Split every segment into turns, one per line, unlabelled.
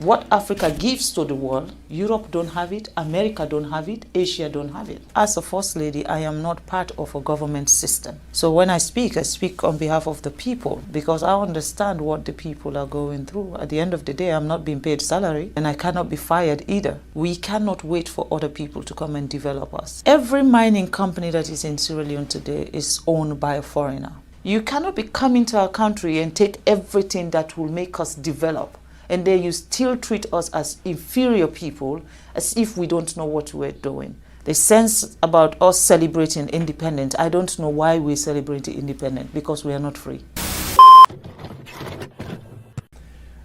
What Africa gives to the world, Europe don't have it, America don't have it, Asia don't have it. As a First Lady, I am not part of a government system. So when I speak on behalf of the people, because I understand what the people are going through. At the end of the day, I'm not being paid salary, and I cannot be fired either. We cannot wait for other people to come and develop us. Every mining company that is in Sierra Leone today is owned by a foreigner. You cannot be coming to our country and take everything that will make us develop, and then you still treat us as inferior people, as if we don't know what we're doing. The sense about us celebrating independence, I don't know why we celebrate independence, because we are not free.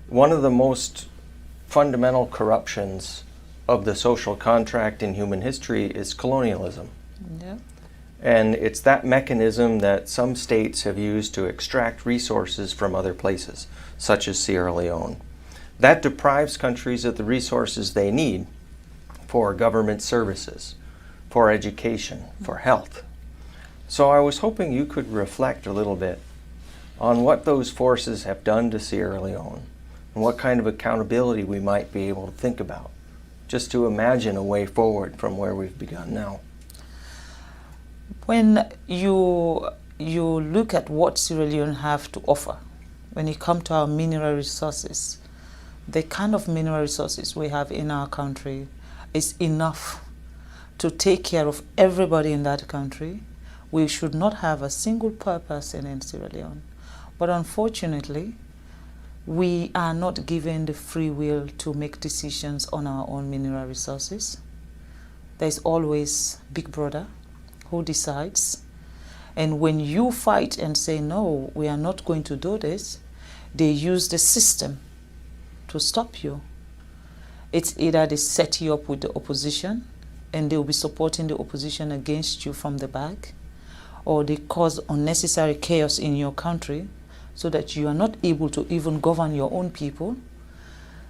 One of the most fundamental corruptions of the social contract in human history is colonialism.
Yeah.
And it's that mechanism that some states have used to extract resources from other places, such as Sierra Leone. That deprives countries of the resources they need for government services, for education, for health. So I was hoping you could reflect a little bit on what those forces have done to Sierra Leone and what kind of accountability we might be able to think about, just to imagine a way forward from where we've begun now.
When you look at what Sierra Leone have to offer, when it comes to our mineral resources, the kind of mineral resources we have in our country is enough to take care of everybody in that country. We should not have a single poor person in Sierra Leone. But unfortunately, we are not given the free will to make decisions on our own mineral resources. There's always Big Brother who decides. And when you fight and say, no, we are not going to do this, they use the system to stop you. It's either they set you up with the opposition and they'll be supporting the opposition against you from the back, or they cause unnecessary chaos in your country so that you are not able to even govern your own people.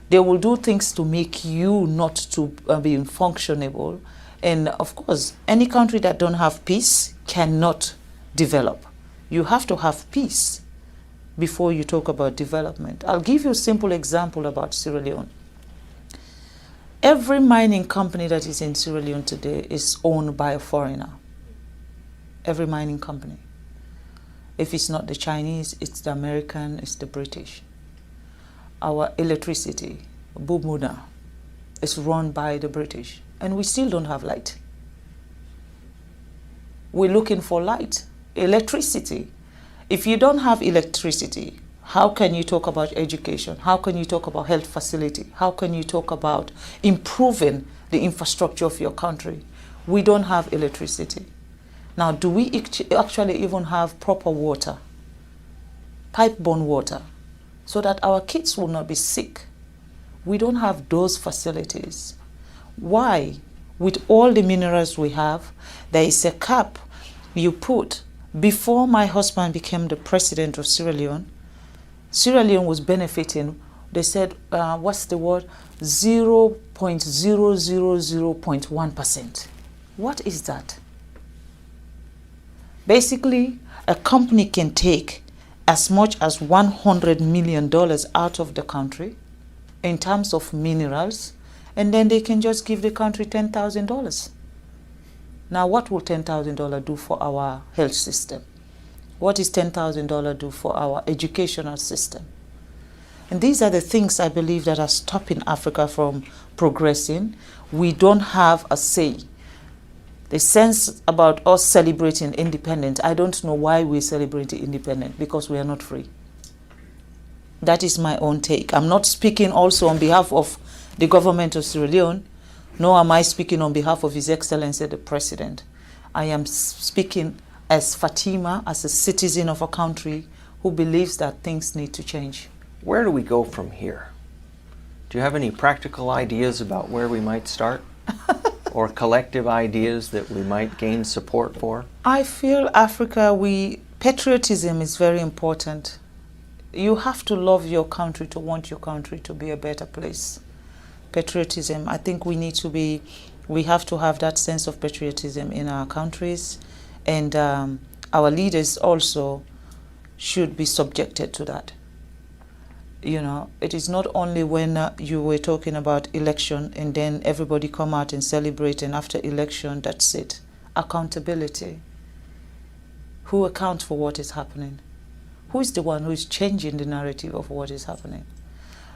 They will do things to make you not to be functionable. And of course, any country that don't have peace cannot develop. You have to have peace before you talk about development. I'll give you a simple example about Sierra Leone. Every mining company that is in Sierra Leone today is owned by a foreigner. Every mining company. If it's not the Chinese, it's the American, it's the British. Our electricity, Bumuna, is run by the British, and we still don't have light. We're looking for light, electricity. If you don't have electricity, how can you talk about education? How can you talk about health facility? How can you talk about improving the infrastructure of your country? We don't have electricity. Now, do we actually even have proper water, pipe-borne water, so that our kids will not be sick? We don't have those facilities. Why? With all the minerals we have, there is a cap you put. Before my husband became the president of Sierra Leone was benefiting, they said, what's the word? 0.000.1%. What is that? Basically, a company can take as much as $100 million out of the country in terms of minerals, and then they can just give the country $10,000. Now, what will $10,000 do for our health system? What is $10,000 do for our educational system? And these are the things I believe that are stopping Africa from progressing. We don't have a say. The sense about us celebrating independence, I don't know why we celebrate independence, because we are not free. That is my own take. I'm not speaking also on behalf of the government of Sierra Leone, nor am I speaking on behalf of His Excellency the President. I am speaking as Fatima, as a citizen of a country who believes that things need to change.
Where do we go from here? Do you have any practical ideas about where we might start? Or collective ideas that we might gain support for?
I feel Africa, patriotism is very important. You have to love your country to want your country to be a better place. Patriotism, I think we have to have that sense of patriotism in our countries, and our leaders also should be subjected to that. You know, it is not only when you were talking about election and then everybody come out and celebrate, and after election, that's it. Accountability. Who accounts for what is happening? Who is the one who is changing the narrative of what is happening?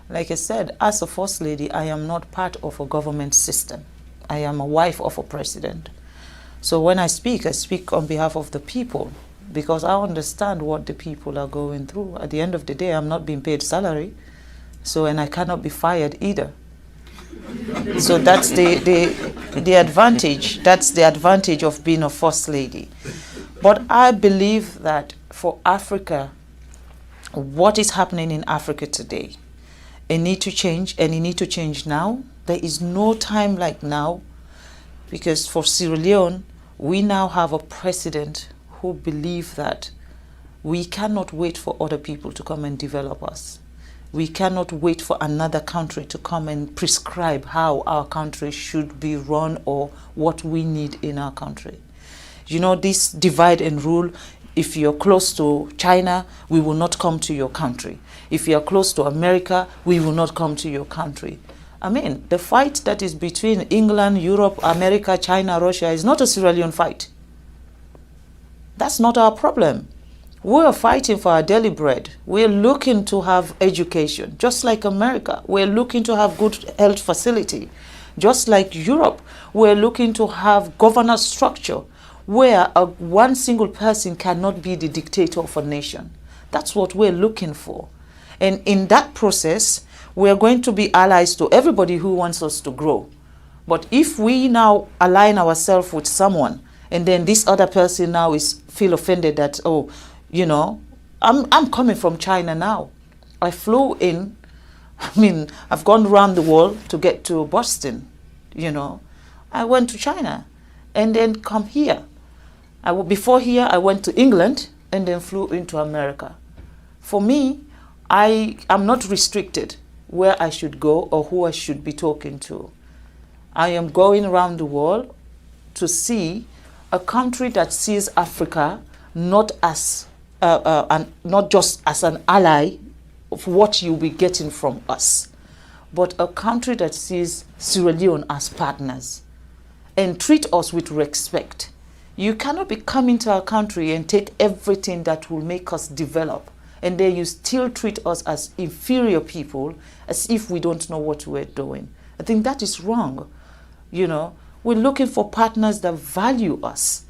Like I said, as a First Lady, I am not part of a government system. I am a wife of a president. So when I speak on behalf of the people, because I understand what the people are going through. At the end of the day, I'm not being paid salary, so, and I cannot be fired either. So that's the advantage. That's the advantage of being a First Lady. But I believe that for Africa, what is happening in Africa today, it needs to change, and it needs to change now. There is no time like now, because for Sierra Leone, we now have a president who believe that we cannot wait for other people to come and develop us. We cannot wait for another country to come and prescribe how our country should be run or what we need in our country. You know, this divide and rule, if you're close to China, we will not come to your country. If you're close to America, we will not come to your country. I mean, the fight that is between England, Europe, America, China, Russia is not a Sierra Leone fight. That's not our problem. We're fighting for our daily bread. We're looking to have education, just like America. We're looking to have good health facility. Just like Europe, we're looking to have governance structure where one single person cannot be the dictator of a nation. That's what we're looking for. And in that process, we're going to be allies to everybody who wants us to grow. But if we now align ourselves with someone, and then this other person now feel offended that, oh, you know, I'm coming from China now. I flew in, I mean, I've gone around the world to get to Boston, you know. I went to China and then come here. Before here, I went to England and then flew into America. For me, I'm not restricted where I should go or who I should be talking to. I am going around the world to see a country that sees Africa not as not just as an ally of what you'll be getting from us, but a country that sees Sierra Leone as partners and treat us with respect. You cannot be coming to our country and take everything that will make us develop, and then you still treat us as inferior people, as if we don't know what we're doing. I think that is wrong. You know, we're looking for partners that value us.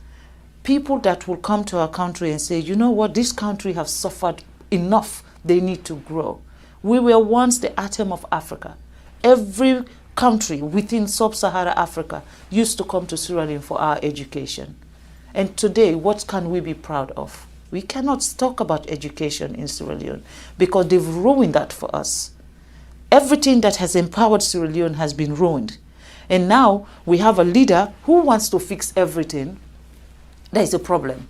People that will come to our country and say, you know what, this country has suffered enough. They need to grow. We were once the atom of Africa. Every country within sub-Saharan Africa used to come to Sierra Leone for our education. And today, what can we be proud of? We cannot talk about education in Sierra Leone because they've ruined that for us. Everything that has empowered Sierra Leone has been ruined. And now we have a leader who wants to fix everything. There is a problem.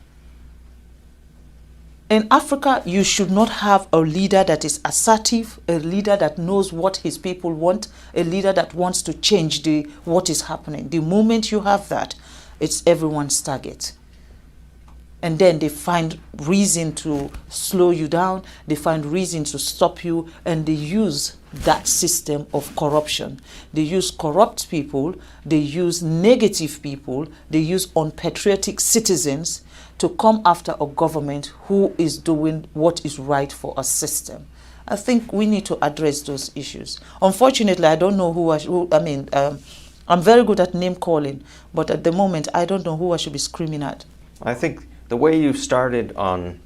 In Africa, you should not have a leader that is assertive, a leader that knows what his people want, a leader that wants to change what is happening. The moment you have that, it's everyone's target. And then they find reason to slow you down, they find reason to stop you, and they use that system of corruption. They use corrupt people, they use negative people, they use unpatriotic citizens to come after a government who is doing what is right for a system. I think we need to address those issues. Unfortunately, I don't know I'm very good at name calling, but at the moment, I don't know who I should be screaming at.
I think the way you started on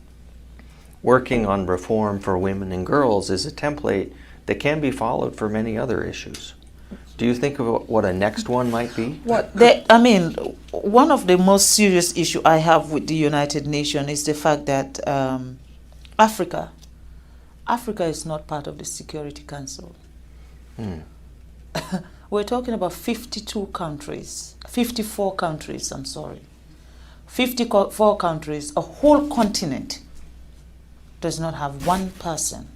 working on reform for women and girls is a template that can be followed for many other issues. Do you think of what a next one might be?
One of the most serious issues I have with the United Nations is the fact that Africa is not part of the Security Council. We're talking about 54 countries, I'm sorry. 54 countries, a whole continent does not have one person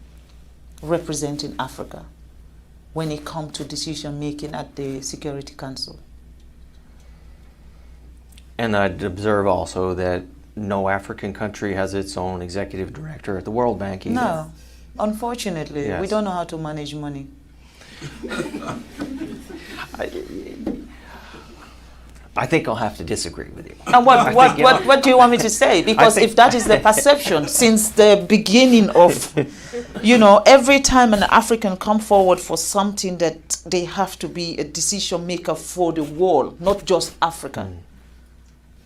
representing Africa when it comes to decision making at the Security Council.
And I'd observe also that no African country has its own executive director at the World Bank either.
No. Unfortunately,
Yes.
we don't know how to manage money.
I think I'll have to disagree with you.
And what do you want me to say? Because if that is the perception since the beginning of, every time an African come forward for something, that they have to be a decision maker for the world, not just Africa.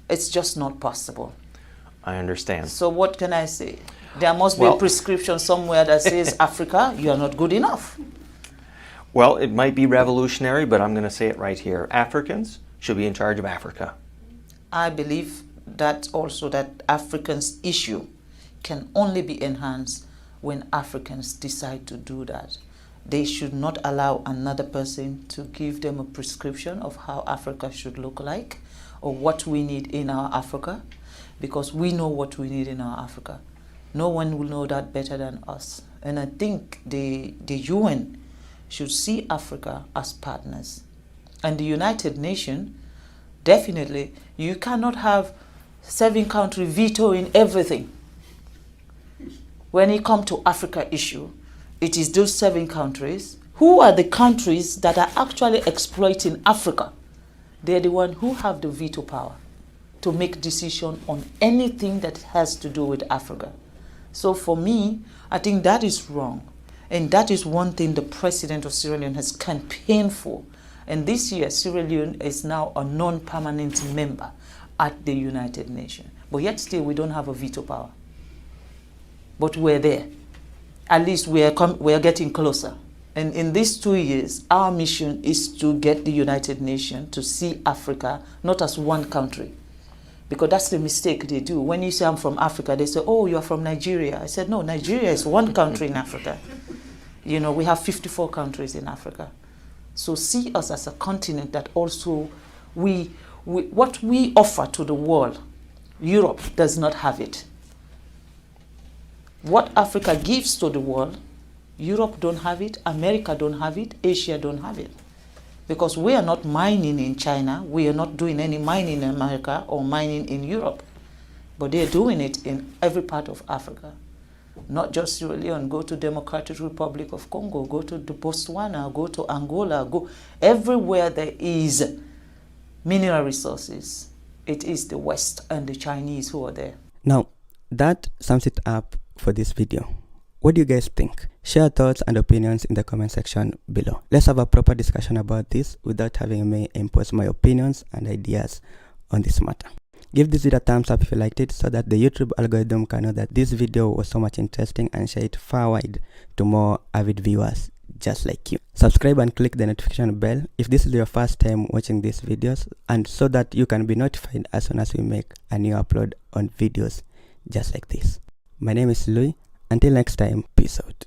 It's just not possible.
I understand.
So what can I say? There must be a prescription somewhere that says, Africa, you are not good enough.
Well, it might be revolutionary, but I'm going to say it right here. Africans should be in charge of Africa.
I believe that also that Africans' issue can only be enhanced when Africans decide to do that. They should not allow another person to give them a prescription of how Africa should look like or what we need in our Africa, because we know what we need in our Africa. No one will know that better than us. And I think the UN should see Africa as partners. And the United Nations, definitely, you cannot have 7-country vetoing everything. When it comes to Africa issue, it is those 7 countries. Who are the countries that are actually exploiting Africa? They're the ones who have the veto power to make decision on anything that has to do with Africa. So for me, I think that is wrong. And that is one thing the president of Sierra Leone has campaigned for. And this year, Sierra Leone is now a non-permanent member at the United Nations. But yet still, we don't have a veto power. But we're there. At least we are getting closer. And in these 2 years, our mission is to get the United Nations to see Africa not as one country. Because that's the mistake they do. When you say I'm from Africa, they say, oh, you're from Nigeria. I said, no, Nigeria is one country in Africa. We have 54 countries in Africa. So see us as a continent that also, what we offer to the world, Europe does not have it. What Africa gives to the world, Europe don't have it, America don't have it, Asia don't have it. Because we are not mining in China, we are not doing any mining in America or mining in Europe. But they're doing it in every part of Africa. Not just Sierra Leone, go to Democratic Republic of Congo, go to Botswana, go to Angola, go everywhere there is mineral resources. It is the West and the Chinese who are there.
Now, that sums it up for this video. What do you guys think? Share thoughts and opinions in the comment section below. Let's have a proper discussion about this without having me impose my opinions and ideas on this matter. Give this video a thumbs up if you liked it, so that the YouTube algorithm can know that this video was so much interesting and share it far wide to more avid viewers just like you. Subscribe and click the notification bell if this is your first time watching these videos, and so that you can be notified as soon as we make a new upload on videos just like this. My name is Louis. Until next time, peace out.